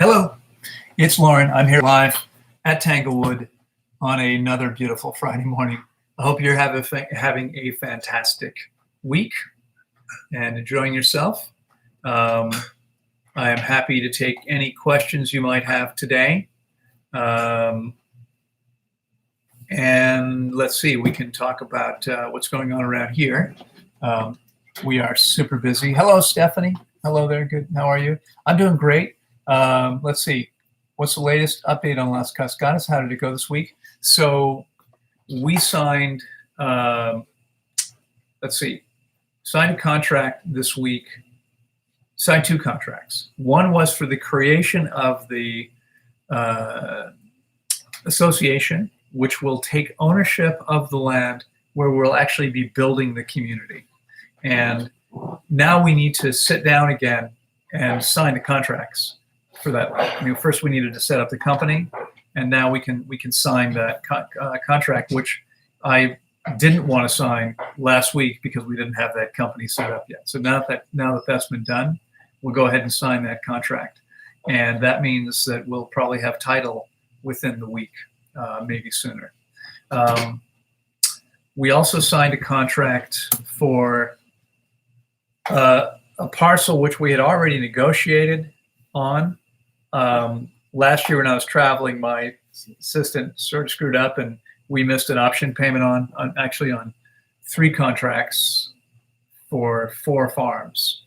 Hello, it's Loren. I'm here live at Tanglewood on another beautiful Friday morning. I hope you're having a fantastic week and enjoying yourself. I am happy to take any questions you might have today. And let's see, we can talk about what's going on around here. We are super busy. Hello, Stephanie. Hello there. Good. How are you? I'm doing great. Let's see. What's the latest update on Las Cascadas? How did it go this week? So we signed, signed a contract this week, signed two contracts. One was for the creation of the association, which will take ownership of the land where we'll actually be building the community. And now we need to sit down again and sign the contracts for that. First we needed to set up the company, and now we can sign that contract, which I didn't want to sign last week because we didn't have that company set up yet. So now that that's been done, we'll go ahead and sign that contract, and that means that we'll probably have title within the week, maybe sooner. We also signed a contract for a parcel which we had already negotiated on. Last year when I was traveling, my assistant sort of screwed up and we missed an option payment on 3 contracts for 4 farms,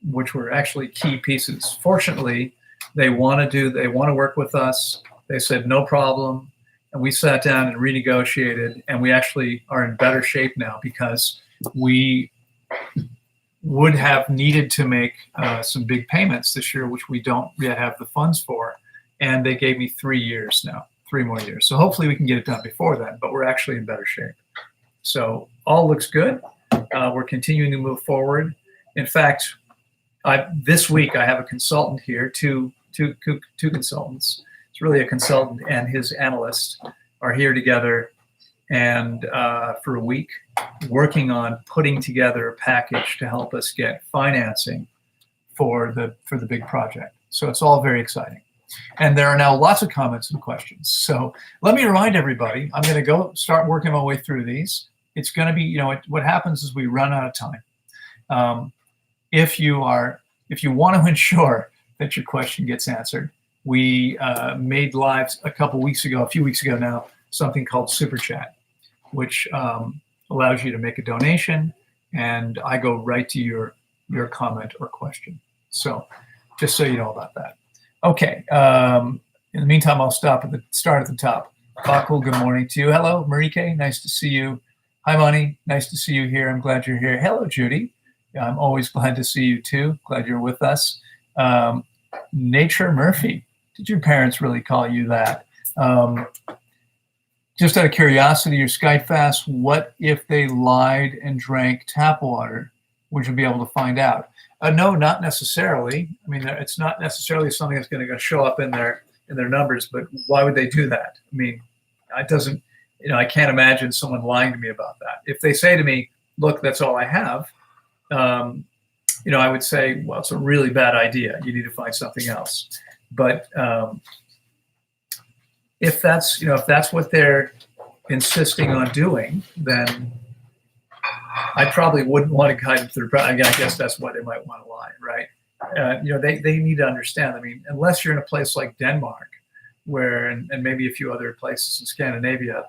which were actually key pieces. Fortunately, they want to work with us. They said no problem, and we sat down and renegotiated, and we actually are in better shape now because we would have needed to make some big payments this year, which we don't yet have the funds for. And they gave me 3 years now, 3 more years. So hopefully we can get it done before then, but we're actually in better shape. So all looks good. We're continuing to move forward. In fact, this week I have a consultant here, two consultants. It's really a consultant and his analyst are here together and for a week, working on putting together a package to help us get financing for the big project. So it's all very exciting. And there are now lots of comments and questions. So let me remind everybody, I'm going to go start working my way through these. It's going to be, what happens is we run out of time. If you want to ensure that your question gets answered, we made live a few weeks ago now, something called Super Chat, which allows you to make a donation, and I go right to your comment or question. So just so you know about that. Okay. In the meantime, I'll start at the top. Bakul, good morning to you. Hello, Marike. Nice to see you. Hi, Money. Nice to see you here. I'm glad you're here. Hello, Judy. I'm always glad to see you too. Glad you're with us. Nature Murphy. Did your parents really call you that? Just out of curiosity, your Skype fast, what if they lied and drank tap water? Would you be able to find out? No, not necessarily. I mean, it's not necessarily something that's going to show up in their numbers, but why would they do that? I mean, it doesn't, I can't imagine someone lying to me about that. If they say to me, look, that's all I have, I would say, well, it's a really bad idea. You need to find something else. But if that's what they're insisting on doing, then I probably wouldn't want to guide them through. I guess that's why they might want to lie, right? They need to understand. I mean, unless you're in a place like Denmark, and maybe a few other places in Scandinavia,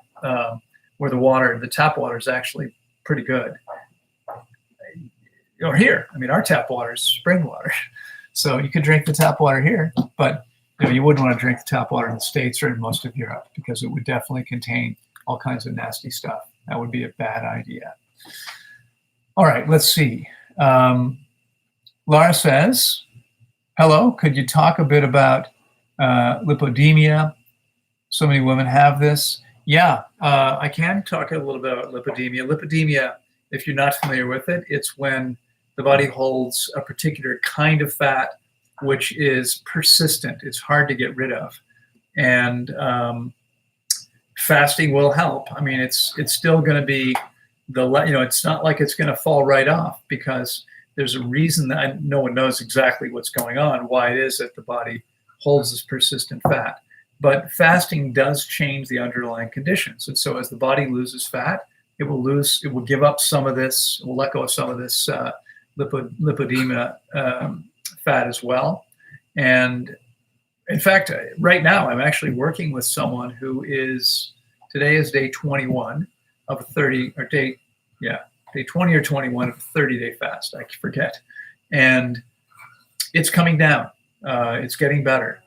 where the tap water is actually pretty good. Or here, I mean, our tap water is spring water, so you could drink the tap water here, but you wouldn't want to drink the tap water in the States or in most of Europe because it would definitely contain all kinds of nasty stuff. That would be a bad idea. All right, let's see. Laura says, hello, could you talk a bit about lipedema? So many women have this. Yeah, I can talk a little bit about lipedema. Lipedema, if you're not familiar with it, it's when the body holds a particular kind of fat which is persistent. It's hard to get rid of. And fasting will help. I mean, it's still going to be it's not like it's going to fall right off because there's a reason that no one knows exactly what's going on, why it is that the body holds this persistent fat. But fasting does change the underlying conditions. And so as the body loses fat, it will give up some of this, it will let go of some of this lipedema fat as well. And in fact, right now, I'm actually working with someone who today is day 21 of a 30, or day 20 or 21 of a 30-day fast, I forget. And it's coming down. It's getting better.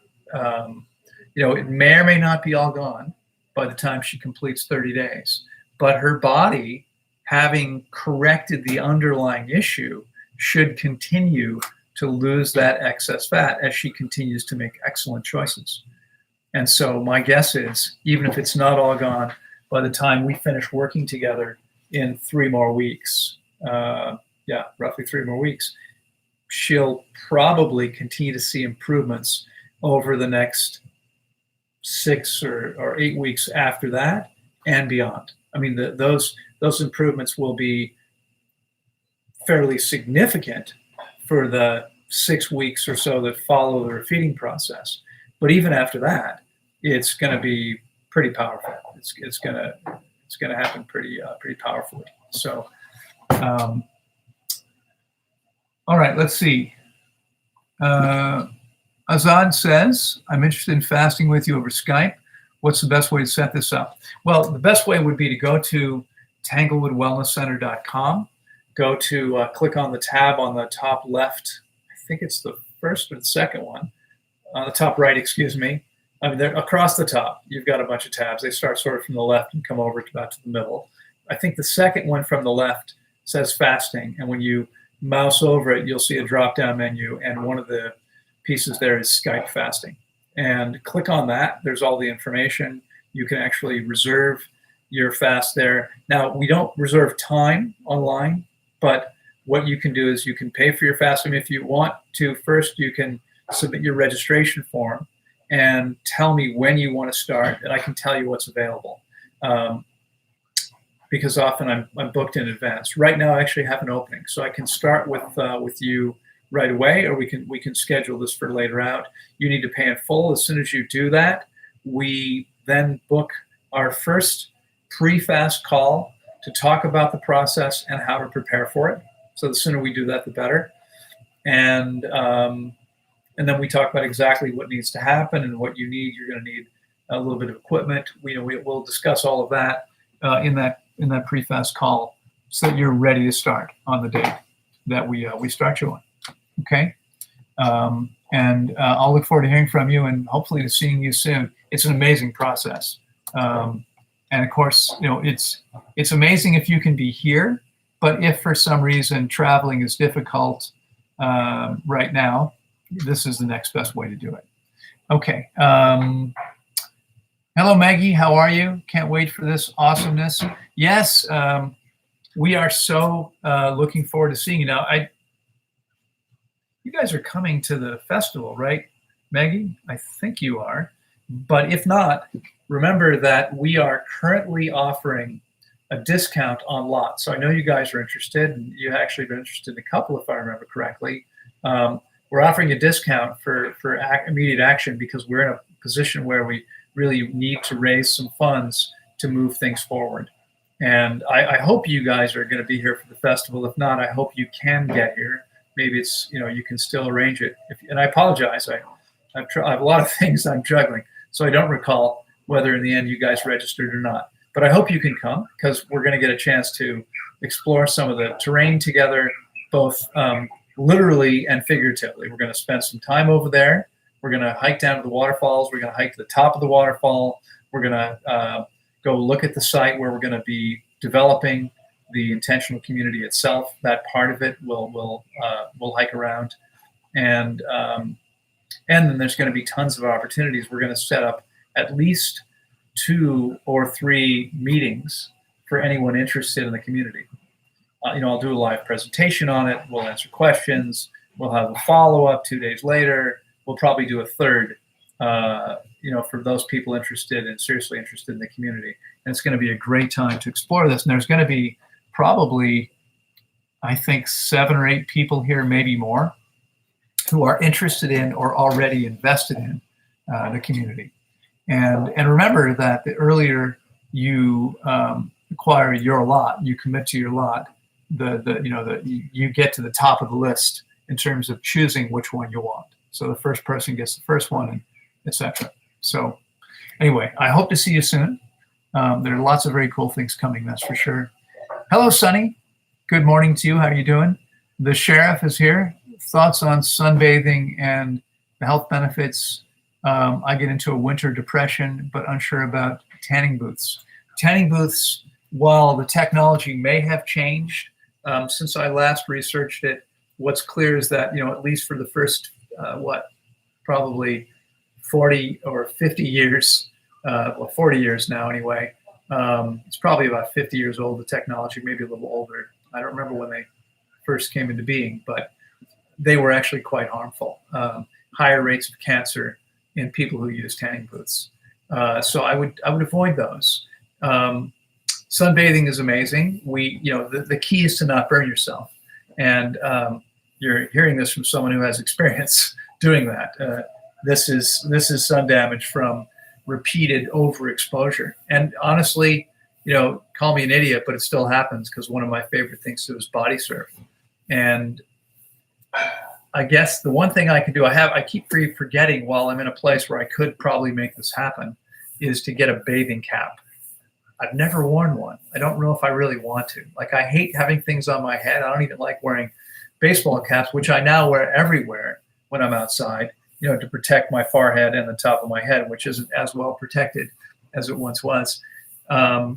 It may or may not be all gone by the time she completes 30 days. But her body, having corrected the underlying issue, should continue to lose that excess fat as she continues to make excellent choices. And so my guess is, even if it's not all gone, by the time we finish working together in 3 more weeks, roughly 3 more weeks, she'll probably continue to see improvements over the next 6 or 8 weeks after that and beyond. I mean, those improvements will be fairly significant for the 6 weeks or so that follow the feeding process. But even after that, it's going to be pretty powerful. It's going to happen pretty powerfully. So, all right, let's see. Azad says, I'm interested in fasting with you over Skype. What's the best way to set this up? Well, the best way would be to go to tanglewoodwellnesscenter.com, go to click on the tab on the top left. I think it's the first or the second one. On the top right, excuse me. I mean, they're across the top. You've got a bunch of tabs. They start sort of from the left and come over to about to the middle. I think the second one from the left says fasting. And when you mouse over it, you'll see a drop-down menu. And one of the pieces there is Skype fasting. And click on that. There's all the information. You can actually reserve your fast there. Now, we don't reserve time online, but what you can do is you can pay for your fast. I mean, if you want to, first you can submit your registration form and tell me when you want to start, and I can tell you what's available. Because often I'm booked in advance. Right now, I actually have an opening, so I can start with you right away, or we can schedule this for later out. You need to pay in full. As soon as you do that, we then book our first pre-fast call to talk about the process and how to prepare for it. So the sooner we do that, the better. And then we talk about exactly what needs to happen and what you need. You're going to need a little bit of equipment. We'll discuss all of that in that pre-fast call, so that you're ready to start on the day that we start you on. Okay, and I'll look forward to hearing from you and hopefully to seeing you soon. It's an amazing process, and of course, it's amazing if you can be here. But if for some reason traveling is difficult right now, this is the next best way to do it. Okay. Hello, Maggie. How are you? Can't wait for this awesomeness. Yes, we are so looking forward to seeing you. Now, you guys are coming to the festival, right, Maggie? I think you are. But if not, remember that we are currently offering a discount on lots. So I know you guys are interested, and you actually been interested in a couple, if I remember correctly. We're offering a discount for immediate action because we're in a position where we really need to raise some funds to move things forward. And I hope you guys are going to be here for the festival. If not, I hope you can get here. Maybe it's, you can still arrange it. And I apologize. I have a lot of things I'm juggling, so I don't recall whether in the end you guys registered or not. But I hope you can come, because we're going to get a chance to explore some of the terrain together, both literally and figuratively. We're going to spend some time over there. We're going to hike down to the waterfalls. We're going to hike to the top of the waterfall. We're going to go look at the site where we're going to be developing the intentional community itself. That part of it we'll hike around, and then there's going to be tons of opportunities. We're going to set up at least 2 or 3 meetings for anyone interested in the community. I'll do a live presentation on it. We'll answer questions. We'll have a follow-up 2 days later. We'll probably do a third, for those people seriously interested in the community. And it's going to be a great time to explore this. And there's going to be probably, I think, 7 or 8 people here, maybe more, who are interested in or already invested in the community. And remember that the earlier you acquire your lot, you commit to your lot, you get to the top of the list in terms of choosing which one you want. So the first person gets the first one, and etc. So anyway, I hope to see you soon. There are lots of very cool things coming, that's for sure. Hello, Sonny. Good morning to you. How are you doing? The sheriff is here. Thoughts on sunbathing and the health benefits. I get into a winter depression, but unsure about tanning booths. Tanning booths, while the technology may have changed since I last researched it, what's clear is that, at least for the first, probably 40 or 50 years, 40 years now anyway, it's probably about 50 years old, the technology, maybe a little older. I don't remember when they first came into being, but they were actually quite harmful. Higher rates of cancer in people who use tanning booths. So I would avoid those. Sunbathing is amazing. The key is to not burn yourself. And you're hearing this from someone who has experience doing that. This is sun damage from repeated overexposure. And honestly, call me an idiot, but it still happens because one of my favorite things to do is body surf. And I guess the one thing I can do, I keep forgetting while I'm in a place where I could probably make this happen, is to get a bathing cap. I've never worn one. I don't know if I really want to. Like, I hate having things on my head. I don't even like wearing baseball caps, which I now wear everywhere when I'm outside, to protect my forehead and the top of my head, which isn't as well protected as it once was. I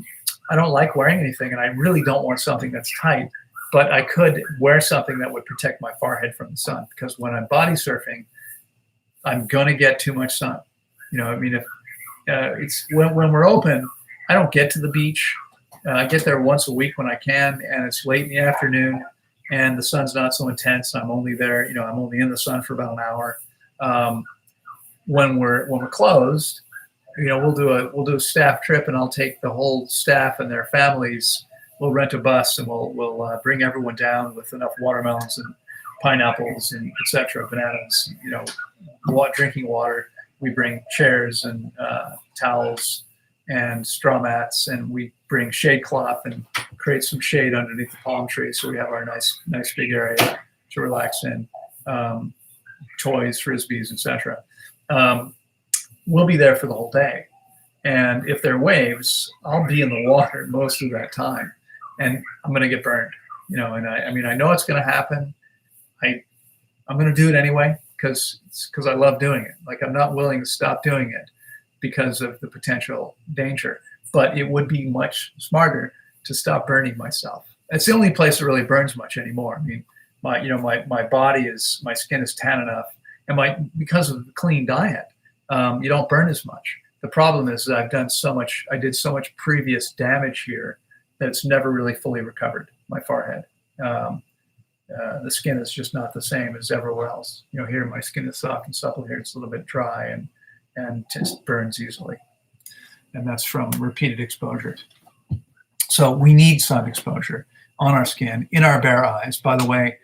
don't like wearing anything, and I really don't want something that's tight. But I could wear something that would protect my forehead from the sun, because when I'm body surfing, I'm gonna get too much sun. If it's when we're open, I don't get to the beach. I get there once a week when I can, and it's late in the afternoon, and the sun's not so intense. I'm only there, I'm only in the sun for about an hour. When we're closed, we'll do a staff trip, and I'll take the whole staff and their families. We'll rent a bus, and we'll bring everyone down with enough watermelons and pineapples and etc. Bananas, drinking water. We bring chairs and towels and straw mats, and we bring shade cloth and create some shade underneath the palm tree, so we have our nice big area to relax in. Toys, frisbees, etc. We'll be there for the whole day, and if there are waves, I'll be in the water most of that time. And I'm going to get burned, and I know it's going to happen. I'm going to do it anyway because I love doing it. Like, I'm not willing to stop doing it because of the potential danger. But it would be much smarter to stop burning myself. It's the only place that really burns much anymore. I mean, my skin is tan enough, and because of the clean diet, you don't burn as much. The problem is that I did so much previous damage here that it's never really fully recovered, my forehead. The skin is just not the same as everywhere else. Here my skin is soft and supple. Here it's a little bit dry and just burns easily. And that's from repeated exposure. So we need sun exposure on our skin, in our bare eyes. By the way,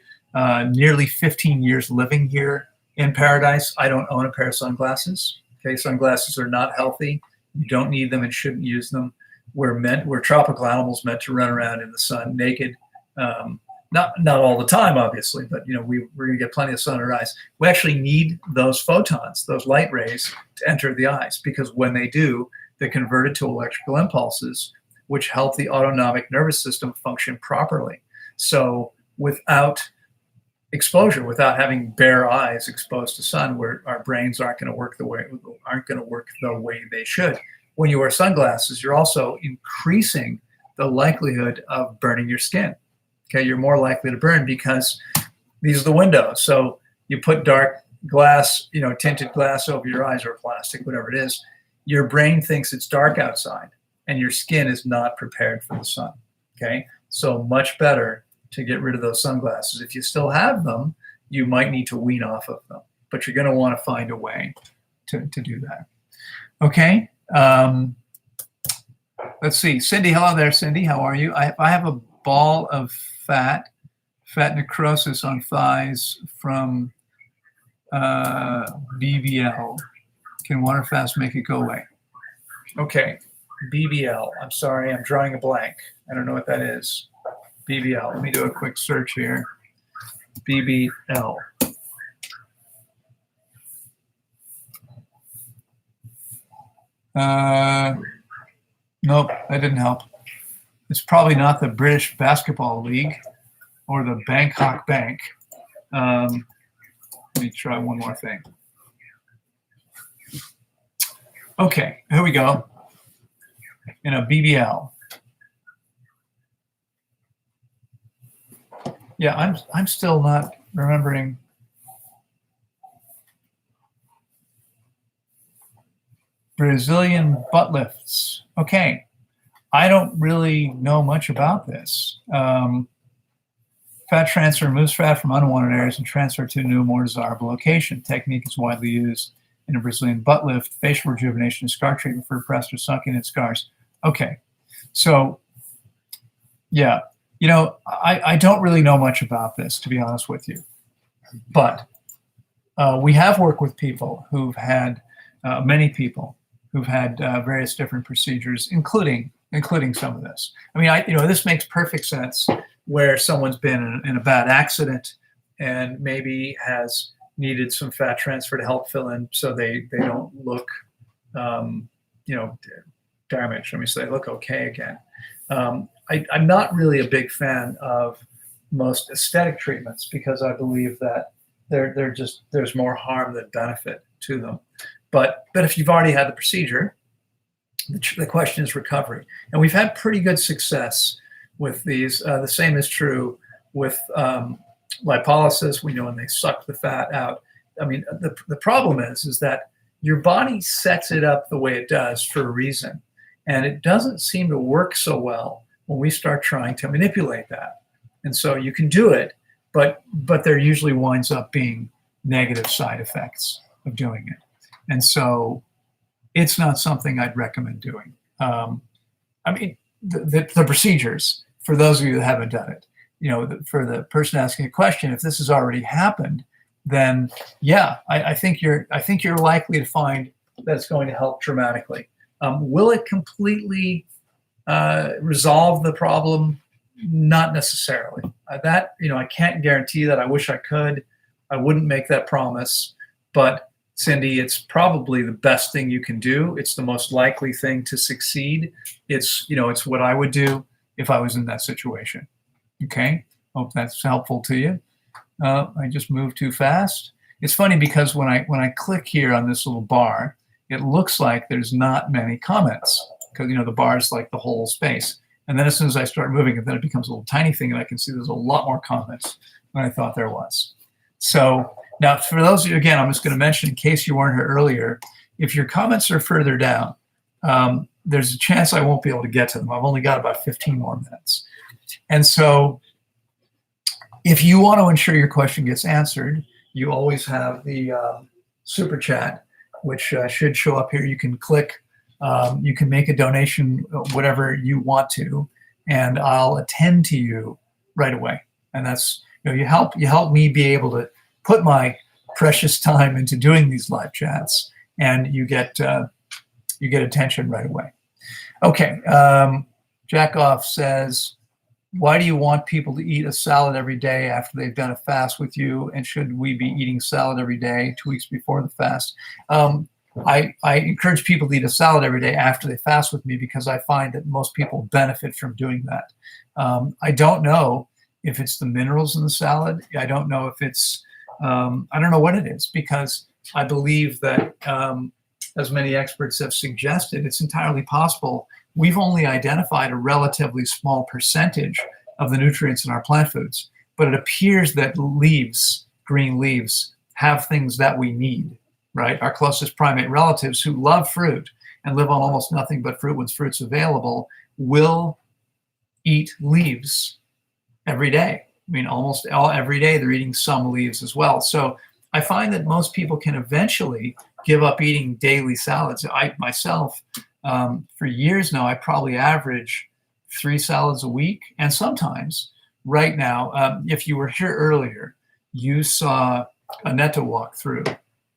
nearly 15 years living here in paradise, I don't own a pair of sunglasses. Okay, sunglasses are not healthy. You don't need them and shouldn't use them. We're tropical animals meant to run around in the sun naked. Not all the time, obviously, but we're going to get plenty of sun in our eyes. We actually need those photons, those light rays, to enter the eyes, because when they do, they're converted to electrical impulses, which help the autonomic nervous system function properly. So without exposure, without having bare eyes exposed to sun, where our brains aren't going to work the way they should. When you wear sunglasses, you're also increasing the likelihood of burning your skin. Okay, you're more likely to burn because these are the windows. So you put dark glass, tinted glass over your eyes, or plastic, whatever it is. Your brain thinks it's dark outside, and your skin is not prepared for the sun. Okay, so much better to get rid of those sunglasses. If you still have them, you might need to wean off of them, but you're going to want to find a way to do that. Okay. Let's see. Cindy, hello there, Cindy. How are you? I have a ball of fat necrosis on thighs from BBL. Can water fast make it go away? Okay, BBL. I'm sorry, I'm drawing a blank. I don't know what that is. BBL. Let me do a quick search here. BBL. Nope, that didn't help. It's probably not the British Basketball League or the Bangkok Bank. Let me try one more thing. Okay, here we go. In a BBL. Yeah, I'm still not remembering. Brazilian butt lifts. Okay. I don't really know much about this. Fat transfer removes fat from unwanted areas and transfer to a new, more desirable location. Technique is widely used in a Brazilian butt lift, facial rejuvenation, and scar treatment for repressed or sunken in scars. Okay. So, yeah. You know, I don't really know much about this, to be honest with you. But we have worked with people who've had, many people who've had various different procedures, including some of this. I mean, this makes perfect sense where someone's been in a bad accident and maybe has needed some fat transfer to help fill in so they don't look, damaged. Let me say, look okay again. I'm not really a big fan of most aesthetic treatments because I believe that there's more harm than benefit to them. But if you've already had the procedure, the question is recovery. And we've had pretty good success with these. The same is true with lipolysis. We know when they suck the fat out. I mean, the problem is that your body sets it up the way it does for a reason. And it doesn't seem to work so well when we start trying to manipulate that. And so you can do it, but there usually winds up being negative side effects of doing it. And so it's not something I'd recommend doing. I mean, the procedures, for those of you that haven't done it, for the person asking a question, if this has already happened, then yeah, I think you're likely to find that it's going to help dramatically. Will it completely resolve the problem? Not necessarily. I can't guarantee that. I wish I could. I wouldn't make that promise, but Cindy, it's probably the best thing you can do. It's the most likely thing to succeed. It's what I would do if I was in that situation. Okay, hope that's helpful to you. I just moved too fast. It's funny because when I click here on this little bar, it looks like there's not many comments because the bar is like the whole space. And then as soon as I start moving it, then it becomes a little tiny thing, and I can see there's a lot more comments than I thought there was. So now, for those of you, again, I'm just going to mention in case you weren't here earlier, if your comments are further down, there's a chance I won't be able to get to them. I've only got about 15 more minutes. And so if you want to ensure your question gets answered, you always have the super chat, which should show up here. You can click, you can make a donation, whatever you want to, and I'll attend to you right away. And that's, you help me be able to put my precious time into doing these live chats, and you get attention right away. Okay, Jackoff says, why do you want people to eat a salad every day after they've done a fast with you? And should we be eating salad every day 2 weeks before the fast? I encourage people to eat a salad every day after they fast with me because I find that most people benefit from doing that. I don't know if it's the minerals in the salad. I don't know if it's I don't know what it is, because I believe that, as many experts have suggested, it's entirely possible we've only identified a relatively small percentage of the nutrients in our plant foods, but it appears that leaves, green leaves, have things that we need, right? Our closest primate relatives who love fruit and live on almost nothing but fruit when fruit's available will eat leaves every day. I mean, almost every day they're eating some leaves as well. So I find that most people can eventually give up eating daily salads. I myself, for years now, I probably average 3 salads a week. And sometimes right now, if you were here earlier, you saw Annetta walk through.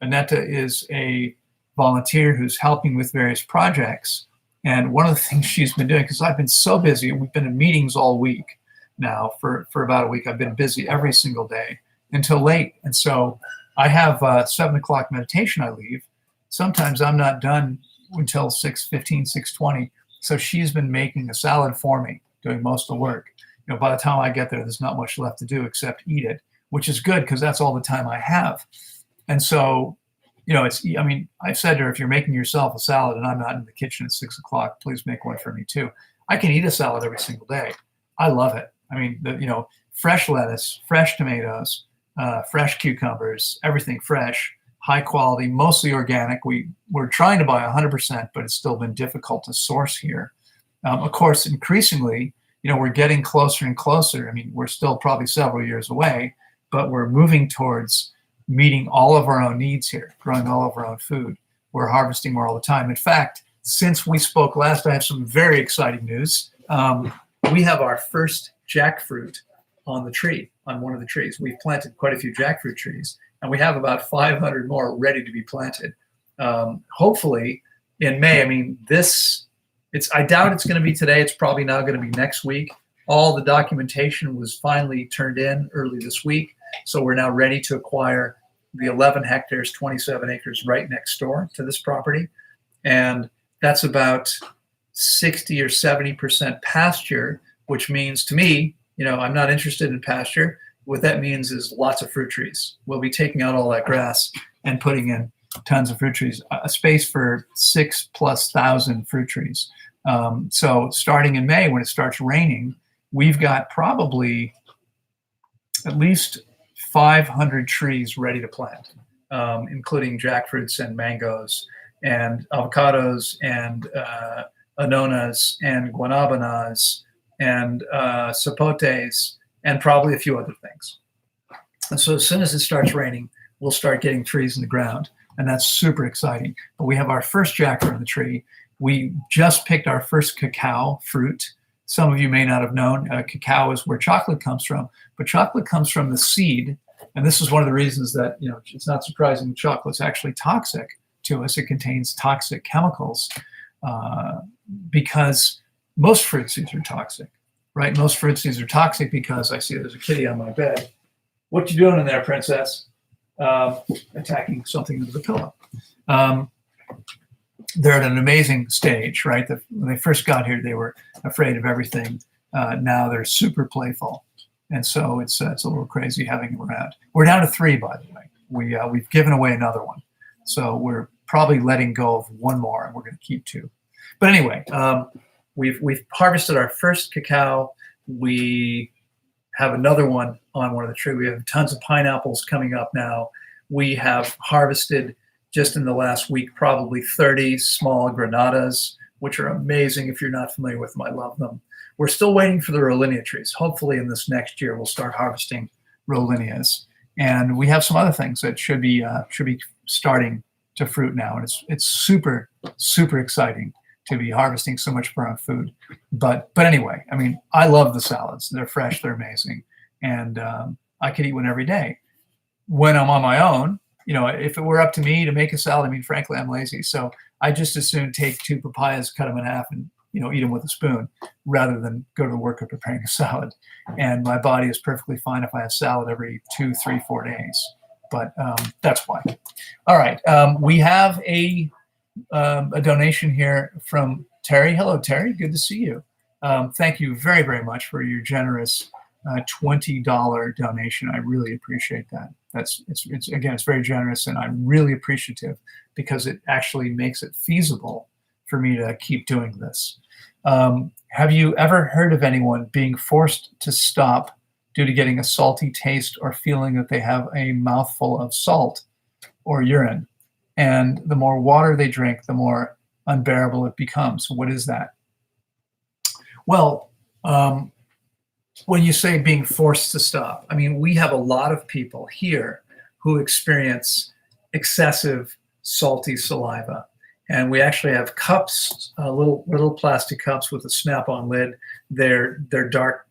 Annetta is a volunteer who's helping with various projects. And one of the things she's been doing, because I've been so busy, we've been in meetings all week now for about a week. I've been busy every single day until late. And so I have 7 o'clock meditation I leave. Sometimes I'm not done until 6:15, 6:20. So she's been making a salad for me, doing most of the work. By the time I get there, there's not much left to do except eat it, which is good because that's all the time I have. And so, I've said to her, if you're making yourself a salad and I'm not in the kitchen at 6 o'clock, please make one for me too. I can eat a salad every single day. I love it. Fresh lettuce, fresh tomatoes, fresh cucumbers, everything fresh, high quality, mostly organic. We're trying to buy 100%, but it's still been difficult to source here. Of course, increasingly, we're getting closer and closer. We're still probably several years away, but we're moving towards meeting all of our own needs here, growing all of our own food. We're harvesting more all the time. In fact, since we spoke last, I have some very exciting news. We have our first jackfruit on the tree, on one of the trees. We've planted quite a few jackfruit trees, and we have about 500 more ready to be planted. Hopefully in May. I doubt it's going to be today. It's probably now going to be next week. All the documentation was finally turned in early this week. So we're now ready to acquire the 11 hectares, 27 acres right next door to this property. And that's about 60 or 70% pasture, which means to me, I'm not interested in pasture. What that means is lots of fruit trees. We'll be taking out all that grass and putting in tons of fruit trees, a space for 6,000+ fruit trees. So starting in May, when it starts raining, we've got probably at least 500 trees ready to plant, including jackfruits and mangoes and avocados and anonas and guanabanas and sapotes and probably a few other things. And so as soon as it starts raining, we'll start getting trees in the ground, and that's super exciting. But we have our first jackfruit on the tree. We just picked our first cacao fruit. Some of you may not have known, cacao is where chocolate comes from, but chocolate comes from the seed. And this is one of the reasons that, it's not surprising chocolate's actually toxic to us. It contains toxic chemicals because most fruit seeds are toxic, right? Most fruit seeds are toxic because I see there's a kitty on my bed. What you doing in there, princess? Attacking something under the pillow. They're at an amazing stage, right? When they first got here, they were afraid of everything. Now they're super playful. And so it's a little crazy having them around. We're down to 3, by the way. We've given away another one. So we're probably letting go of one more, and we're going to keep 2. But anyway, we've harvested our first cacao. We have another one on one of the trees. We have tons of pineapples coming up now. We have harvested just in the last week probably 30 small granadas, which are amazing. If you're not familiar with them, I love them. We're still waiting for the Rollinia trees. Hopefully in this next year, we'll start harvesting Rollinias. And we have some other things that should be starting to fruit now. And it's super, super exciting to be harvesting so much for our own food. But anyway, I love the salads. They're fresh, they're amazing. And I could eat one every day. When I'm on my own, if it were up to me to make a salad, frankly, I'm lazy. So I just as soon take 2 papayas, cut them in half, and eat them with a spoon rather than go to the work of preparing a salad. And my body is perfectly fine if I have salad every 2, 3, 4 days. But that's why. All right, we have a donation here from Terry. Hello, Terry. Good to see you. Thank you very, very much for your generous $20 donation. I really appreciate that. It's very generous, and I'm really appreciative because it actually makes it feasible for me to keep doing this. Have you ever heard of anyone being forced to stop due to getting a salty taste or feeling that they have a mouthful of salt or urine? And the more water they drink, the more unbearable it becomes. What is that? Well, when you say being forced to stop, we have a lot of people here who experience excessive salty saliva. And we actually have cups, little plastic cups with a snap-on lid. They're dark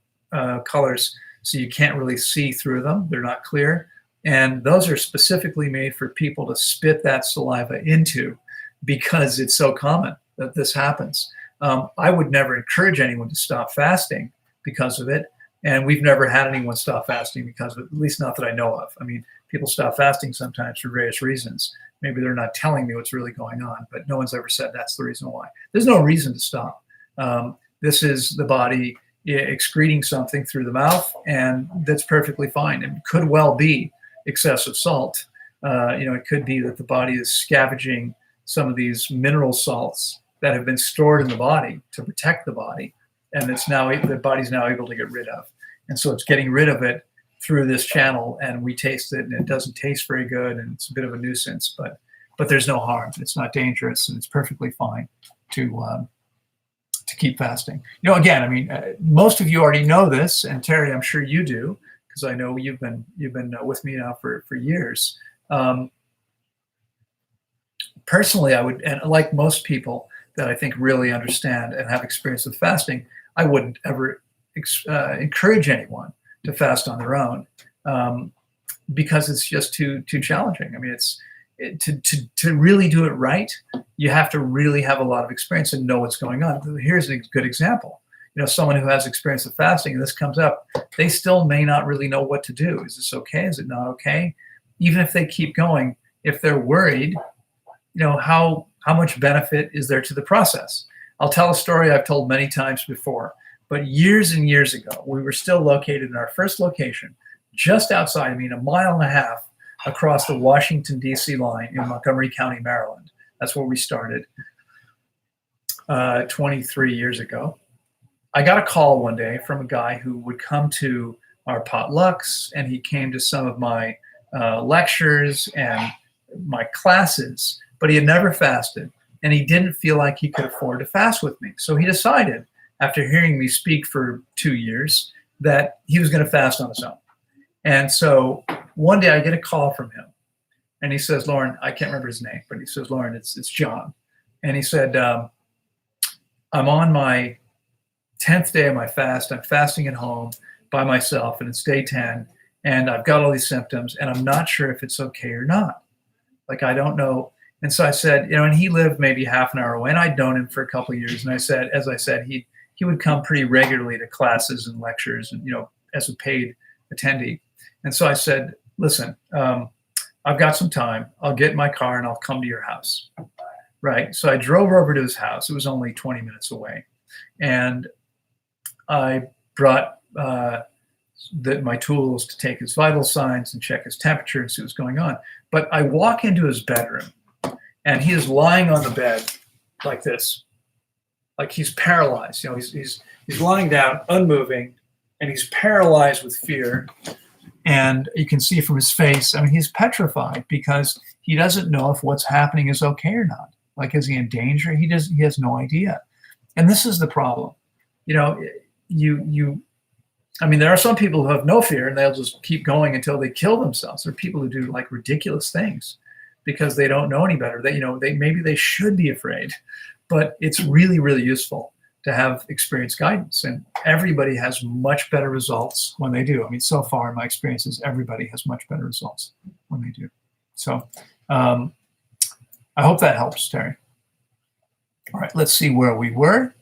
colors, so you can't really see through them. They're not clear. And those are specifically made for people to spit that saliva into. because it's so common that this happens. I would never encourage anyone to stop fasting because of it. And we've never had anyone stop fasting because of it, at least not that I know of. I mean, people stop fasting sometimes for various reasons. Maybe they're not telling me what's really going on, but no one's ever said that's the reason why. There's no reason to stop. This is the body excreting something through the mouth, and that's perfectly fine. It could well be excessive salt. It could be that the body is scavenging some of these mineral salts that have been stored in the body to protect the body, and the body's now able to get rid of. And so it's getting rid of it through this channel, and we taste it, and it doesn't taste very good, and it's a bit of a nuisance, but there's no harm. It's not dangerous, and it's perfectly fine to keep fasting. Again, I mean, most of you already know this, and Terry, I'm sure you do, because I know you've been with me now for years. Personally, I would, and like most people that I think really understand and have experience with fasting, I wouldn't ever encourage anyone to fast on their own, because it's just too challenging. I mean, to really do it right, you have to really have a lot of experience and know what's going on. Here's a good example. Someone who has experience with fasting and this comes up, they still may not really know what to do. Is this okay? Is it not okay? Even if they keep going, if they're worried, how much benefit is there to the process? I'll tell a story I've told many times before, but years and years ago, we were still located in our first location, just outside, a mile and a half across the Washington, D.C. line in Montgomery County, Maryland. That's where we started 23 years ago. I got a call one day from a guy who would come to our potlucks, and he came to some of my lectures and my classes, but he had never fasted, and he didn't feel like he could afford to fast with me. So he decided, after hearing me speak for 2 years, that he was going to fast on his own. And so one day I get a call from him, and he says, Loren, I can't remember his name, but he says, Loren, it's John. And he said, I'm on my 10th day of my fast. I'm fasting at home by myself, and it's day 10, and I've got all these symptoms, and I'm not sure if it's okay or not. Like, I don't know. And so I said, and he lived maybe half an hour away, and I'd known him for a couple of years. And I said, as I said, he would come pretty regularly to classes and lectures, and as a paid attendee. And so I said, listen, I've got some time. I'll get in my car and I'll come to your house. Right. So I drove over to his house. It was only 20 minutes away. And I brought my tools to take his vital signs and check his temperature and see what's going on. But I walk into his bedroom, and he is lying on the bed like this, like he's paralyzed. He's lying down, unmoving, and he's paralyzed with fear. And you can see from his face, he's petrified because he doesn't know if what's happening is okay or not. Like, is he in danger? He has no idea. And this is the problem. There are some people who have no fear and they'll just keep going until they kill themselves. There are people who do like ridiculous things because they don't know any better. Maybe they should be afraid, but it's really, really useful to have experienced guidance, and everybody has much better results when they do. So far in my experiences, everybody has much better results when they do. So I hope that helps, Terry. All right, let's see where we were.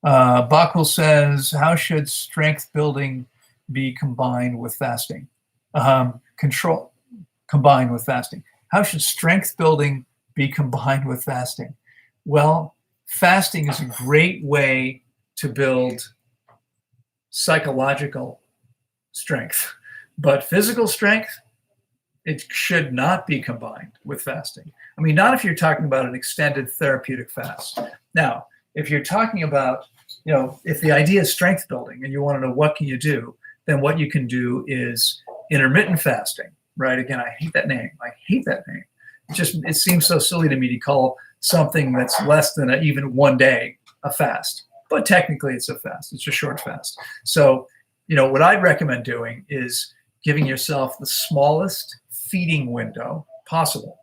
Bakul says, how should strength building be combined with fasting? Combined with fasting. How should strength building be combined with fasting? Well, fasting is a great way to build psychological strength, but physical strength, it should not be combined with fasting. Not if you're talking about an extended therapeutic fast. Now, if you're talking about, if the idea is strength building and you want to know what can you do, then what you can do is intermittent fasting, right? Again, I hate that name. It seems so silly to me to call something that's less than even 1 day a fast, but technically it's a fast. It's a short fast. So, what I'd recommend doing is giving yourself the smallest feeding window possible.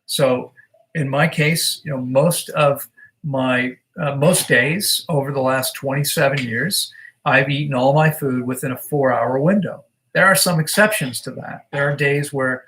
So in my case, most of my most days over the last 27 years, I've eaten all my food within a 4-hour window. There are some exceptions to that. There are days where,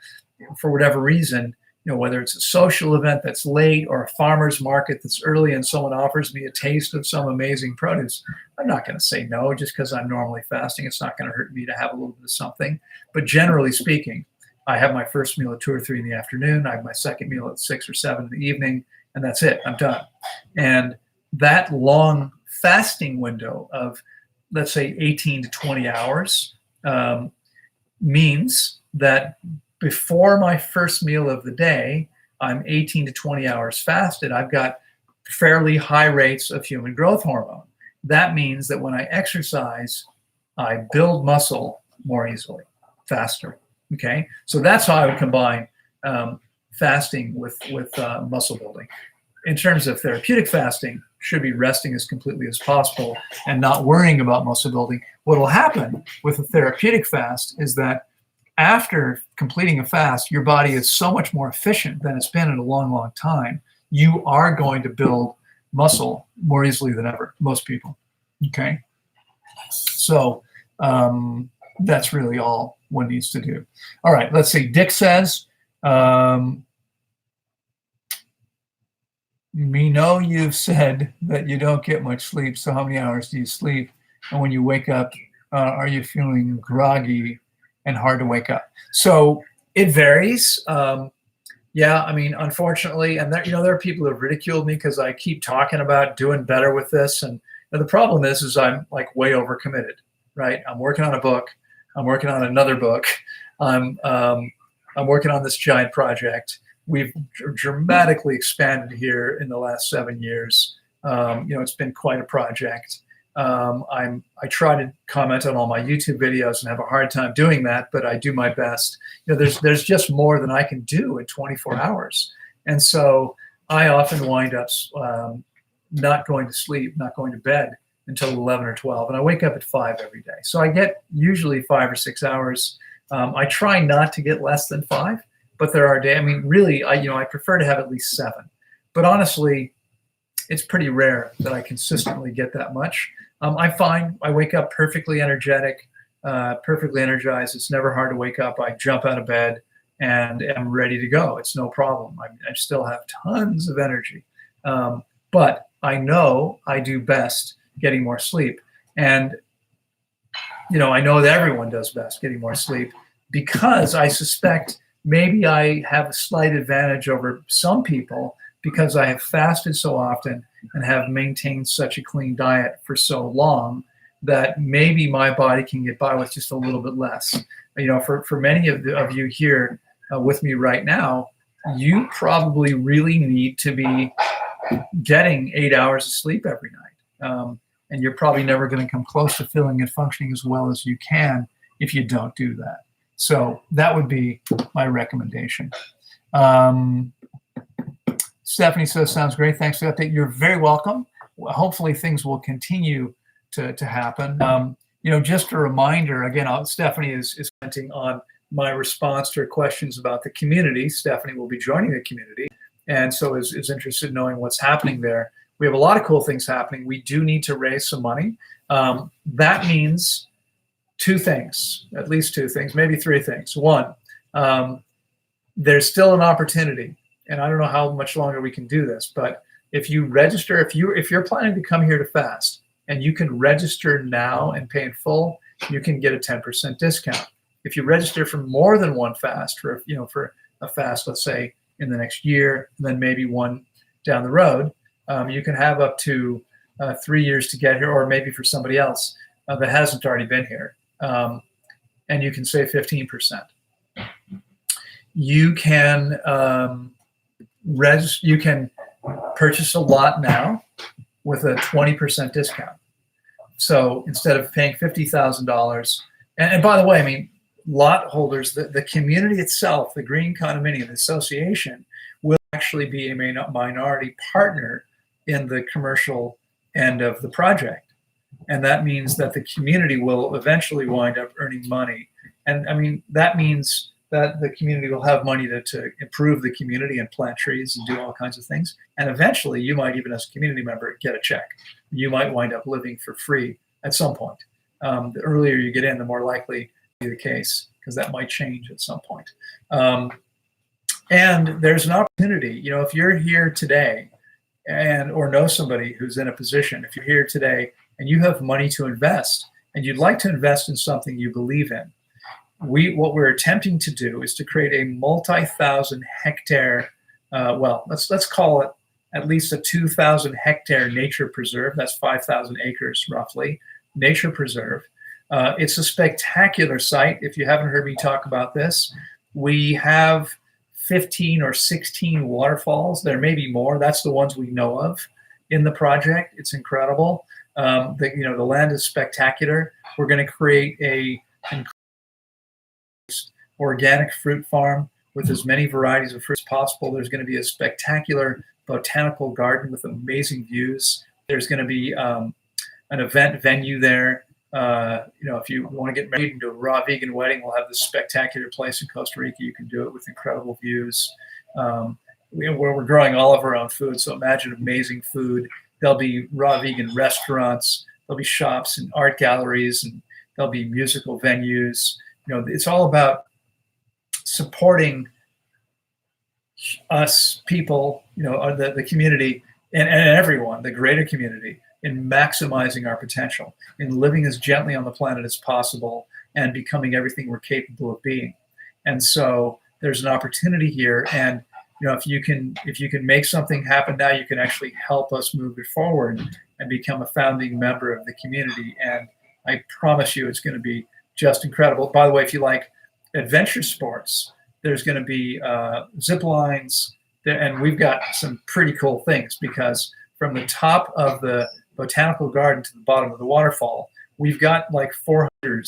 for whatever reason, whether it's a social event that's late or a farmer's market that's early and someone offers me a taste of some amazing produce, I'm not going to say no just because I'm normally fasting. It's not going to hurt me to have a little bit of something. But generally speaking, I have my first meal at 2 or 3 in the afternoon. I have my second meal at 6 or 7 in the evening, and that's it. I'm done. And that long fasting window of, let's say, 18 to 20 hours means that before my first meal of the day, I'm 18 to 20 hours fasted. I've got fairly high rates of human growth hormone. That means that when I exercise, I build muscle more easily, faster. Okay, so that's how I would combine fasting with muscle building. In terms of therapeutic fasting, should be resting as completely as possible and not worrying about muscle building. What will happen with a therapeutic fast is that after completing a fast, your body is so much more efficient than it's been in a long, long time. You are going to build muscle more easily than ever, most people. Okay, so that's really all one needs to do. All right, let's see. Dick says, me know you've said that you don't get much sleep, so how many hours do you sleep? And when you wake up, are you feeling groggy and hard to wake up? So it varies. Yeah, I mean, unfortunately, and there are people who have ridiculed me because I keep talking about doing better with this. And the problem is I'm like way overcommitted, right? I'm working on a book. I'm working on another book. I'm working on this giant project. We've dramatically expanded here in the last 7 years. It's been quite a project. I try to comment on all my YouTube videos and have a hard time doing that, but I do my best. There's just more than I can do in 24 hours. And so I often wind up not going to sleep, not going to bed until 11 or 12. And I wake up at 5 every day. So I get usually 5 or 6 hours. I try not to get less than 5. But there are days, I mean, really, I prefer to have at least 7. But honestly, it's pretty rare that I consistently get that much. I find I wake up perfectly energetic, perfectly energized. It's never hard to wake up. I jump out of bed and am ready to go. It's no problem. I still have tons of energy. But I know I do best getting more sleep. And, I know that everyone does best getting more sleep because I suspect maybe I have a slight advantage over some people because I have fasted so often and have maintained such a clean diet for so long that maybe my body can get by with just a little bit less. For many of you here with me right now, you probably really need to be getting 8 hours of sleep every night. And you're probably never going to come close to feeling and functioning as well as you can if you don't do that. So that would be my recommendation. Stephanie says, sounds great. Thanks for the update. You're very welcome. Hopefully things will continue to happen. Just a reminder, again, Stephanie is commenting on my response to her questions about the community. Stephanie will be joining the community and so is interested in knowing what's happening there. We have a lot of cool things happening. We do need to raise some money. That means 2 things, at least 2 things, maybe 3 things. One, there's still an opportunity, and I don't know how much longer we can do this, but if you register, if you're planning to come here to fast and you can register now and pay in full, you can get a 10% discount. If you register for more than one fast, for a fast, let's say in the next year, and then maybe one down the road, you can have up to 3 years to get here, or maybe for somebody else that hasn't already been here. And you can save 15%. You can you can purchase a lot now with a 20% discount. So instead of paying $50,000, and by the way, I mean, lot holders, the community itself, the Green Condominium Association, will actually be a minority partner in the commercial end of the project. And that means that the community will eventually wind up earning money. And I mean, that means that the community will have money to improve the community and plant trees and do all kinds of things. And eventually you might, even as a community member, get a check. You might wind up living for free at some point. The earlier you get in, the more likely to be the case, because that might change at some point. And there's an opportunity, if you're here today or know somebody who's in a position, if you're here today and you have money to invest and you'd like to invest in something you believe in, what we're attempting to do is to create a multi-thousand hectare, let's call it at least a 2,000 hectare nature preserve. That's 5,000 acres roughly, nature preserve. It's a spectacular site. If you haven't heard me talk about this, we have 15 or 16 waterfalls. There may be more. That's the ones we know of in the project. It's incredible. The land is spectacular. We're going to create an organic fruit farm with as many varieties of fruit as possible. There's going to be a spectacular botanical garden with amazing views. There's going to be an event venue there. If you want to get married and do a raw vegan wedding, we'll have this spectacular place in Costa Rica. You can do it with incredible views. Where we're growing all of our own food, so imagine amazing food. There'll be raw vegan restaurants. There'll be shops and art galleries, and there'll be musical venues. It's all about supporting us people, the community and everyone, the greater community, in maximizing our potential, in living as gently on the planet as possible and becoming everything we're capable of being. And so there's an opportunity here. And if you can make something happen now, you can actually help us move it forward and become a founding member of the community. And I promise you, it's going to be just incredible. By the way, if you like adventure sports, there's going to be zip lines, and we've got some pretty cool things, because from the top of the botanical garden to the bottom of the waterfall, we've got like 400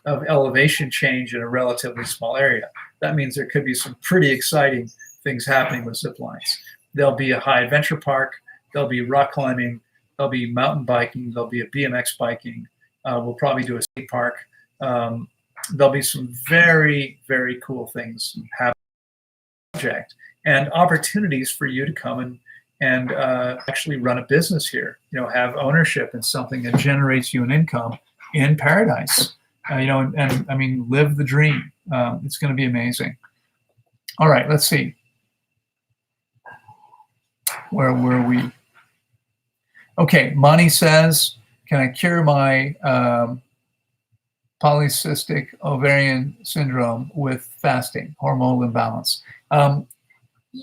of elevation change in a relatively small area. That means there could be some pretty exciting things happening with zip lines. There'll be a high adventure park. There'll be rock climbing. There'll be mountain biking. There'll be a BMX biking. We'll probably do a skate park. There'll be some very, very cool things happening in the project, and opportunities for you to come and actually run a business here. Have ownership in something that generates you an income in paradise. And I mean, live the dream. It's going to be amazing. All right, let's see. Where were we? Okay, Mani says, can I cure my polycystic ovarian syndrome with fasting, hormonal imbalance?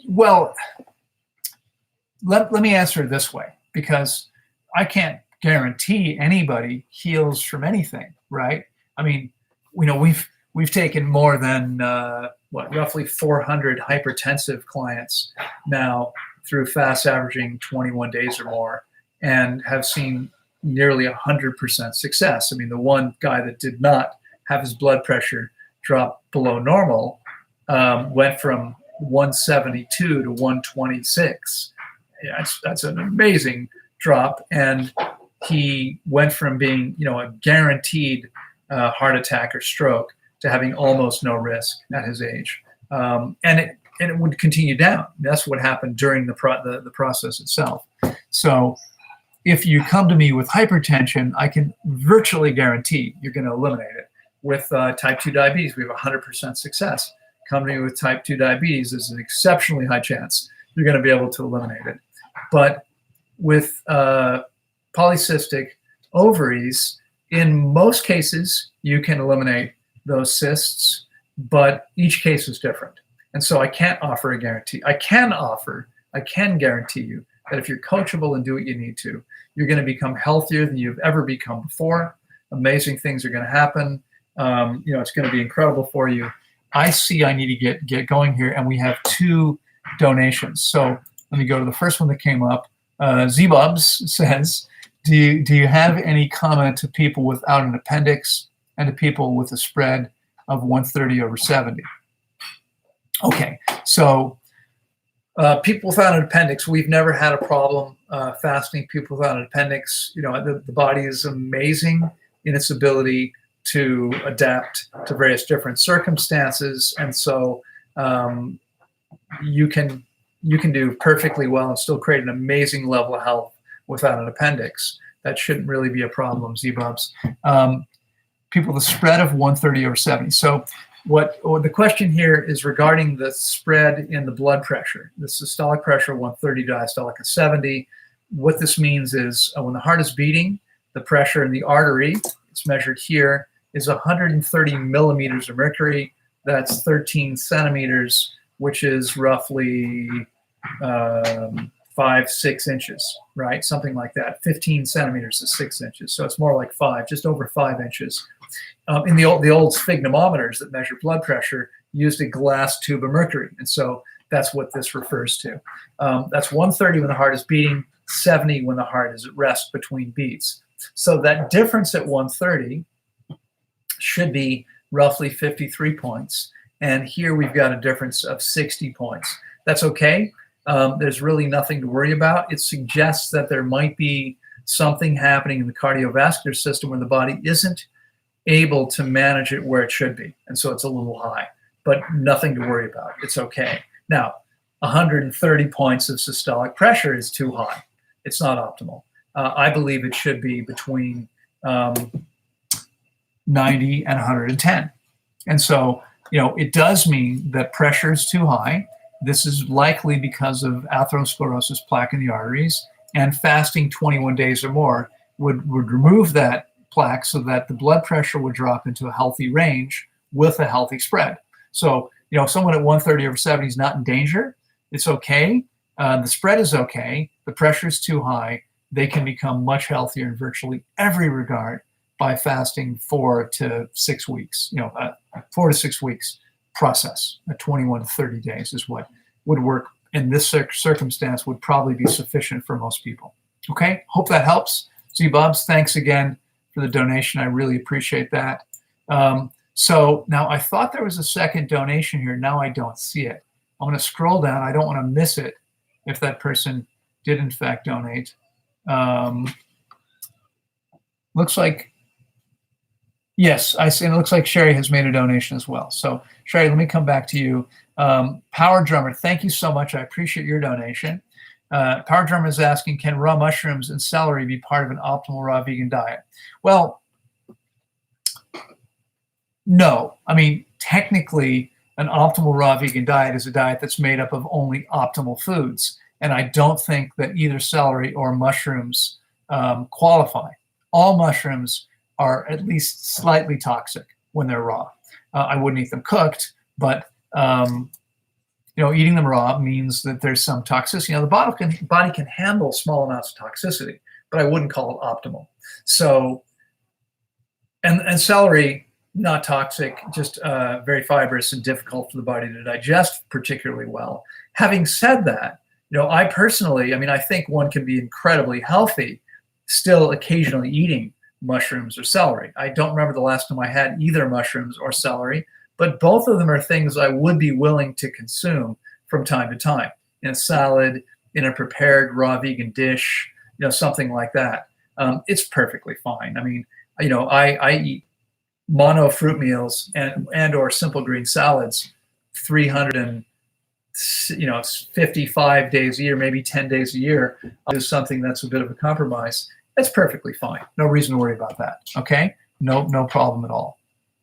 Well, let me answer it this way, because I can't guarantee anybody heals from anything, right? I mean, we've taken more than roughly 400 hypertensive clients now through fast averaging 21 days or more, and have seen nearly 100% success. I mean, the one guy that did not have his blood pressure drop below normal went from 172 to 126. That's an amazing drop, and he went from being a guaranteed heart attack or stroke to having almost no risk at his age, and it would continue down. That's what happened during the process itself. So if you come to me with hypertension, I can virtually guarantee you're going to eliminate it. With type 2 diabetes, we have 100% success. Come to me with type 2 diabetes, there's an exceptionally high chance you're going to be able to eliminate it. But with polycystic ovaries, in most cases, you can eliminate those cysts, but each case is different. And so I can't offer a guarantee. I can guarantee you that if you're coachable and do what you need to, you're going to become healthier than you've ever become before. Amazing things are going to happen. It's going to be incredible for you. I see I need to get going here, and we have 2 donations. So let me go to the first one that came up. Zbubs says, do you have any comment to people without an appendix and to people with a spread of 130/70? Okay, so people without an appendix, we've never had a problem fasting people without an appendix. The body is amazing in its ability to adapt to various different circumstances, and so you can do perfectly well and still create an amazing level of health without an appendix. That shouldn't really be a problem, Z-Bubs. People with a spread of 130/70. So the question here is regarding the spread in the blood pressure. The systolic pressure 130, diastolic is 70. What this means is when the heart is beating, the pressure in the artery, it's measured here, is 130 millimeters of mercury. That's 13 centimeters, which is roughly 5-6 inches, right? Something like that. 15 centimeters is 6 inches. So it's more like 5, just over 5 inches. In the old sphygmometers that measure blood pressure used a glass tube of mercury. And so that's what this refers to. That's 130 when the heart is beating, 70 when the heart is at rest between beats. So that difference at 130 should be roughly 53 points. And here we've got a difference of 60 points. That's okay. There's really nothing to worry about. It suggests that there might be something happening in the cardiovascular system where the body isn't able to manage it where it should be. And so it's a little high, but nothing to worry about. It's okay. Now, 130 points of systolic pressure is too high. It's not optimal. I believe it should be between 90 and 110. And so, it does mean that pressure is too high. This is likely because of atherosclerosis, plaque in the arteries, and fasting 21 days or more would remove that plaque so that the blood pressure would drop into a healthy range with a healthy spread. So, someone at 130 over 70 is not in danger. It's okay. The spread is okay. The pressure is too high. They can become much healthier in virtually every regard by fasting 4 to 6 weeks. 4 to 6 weeks process. 21 to 30 days is what would work in this circumstance, would probably be sufficient for most people. Okay, hope that helps. Z-Bubs, thanks again for the donation. I really appreciate that. So now I thought there was a second donation here. Now I don't see it. I'm going to scroll down. I don't want to miss it if that person did in fact donate. Looks like, yes, I see. And it looks like Sherry has made a donation as well. So Sherry, let me come back to you. Power Drummer, thank you so much. I appreciate your donation. Power Drummer is asking, can raw mushrooms and celery be part of an optimal raw vegan diet? Well, no. I mean, technically, an optimal raw vegan diet is a diet that's made up of only optimal foods. And I don't think that either celery or mushrooms qualify. All mushrooms are at least slightly toxic when they're raw. I wouldn't eat them cooked, but eating them raw means that there's some toxicity. The body can handle small amounts of toxicity, but I wouldn't call it optimal. So, and celery, not toxic, just very fibrous and difficult for the body to digest particularly well. Having said that, I personally, I think one can be incredibly healthy still occasionally eating mushrooms or celery. I don't remember the last time I had either mushrooms or celery, but both of them are things I would be willing to consume from time to time in a salad, in a prepared raw vegan dish, something like that. It's perfectly fine. I eat mono fruit meals and or simple green salads 355 days a year, maybe 10 days a year. I'll do something that's a bit of a compromise. That's perfectly fine. No reason to worry about that. Okay? No problem at all.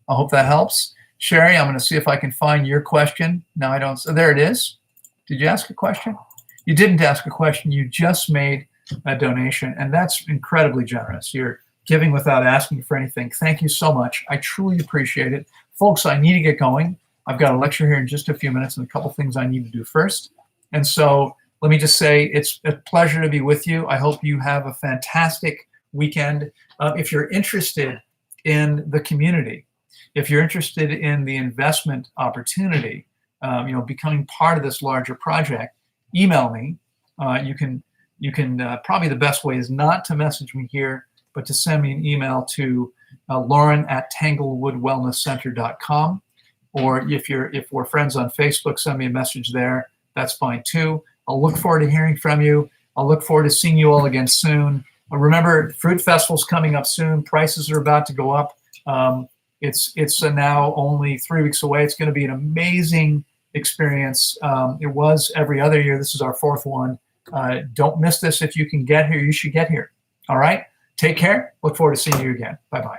I hope that helps. Sherry, I'm going to see if I can find your question. No, I don't. So there it is. Did you ask a question? You didn't ask a question. You just made a donation, and that's incredibly generous. You're giving without asking for anything. Thank you so much. I truly appreciate it. Folks, I need to get going. I've got a lecture here in just a few minutes and a couple things I need to do first. And so let me just say it's a pleasure to be with you. I hope you have a fantastic weekend. If you're interested in the community, if you're interested in the investment opportunity, becoming part of this larger project, email me. You can probably the best way is not to message me here, but to send me an email to Loren at tanglewoodwellnesscenter.com. Or if we're friends on Facebook, send me a message there. That's fine too. I'll look forward to hearing from you. I'll look forward to seeing you all again soon. Remember, Fruit Festival's coming up soon. Prices are about to go up. It's now only 3 weeks away. It's going to be an amazing experience. It was every other year. This is our 4th one. Don't miss this. If you can get here, you should get here. All right? Take care. Look forward to seeing you again. Bye-bye.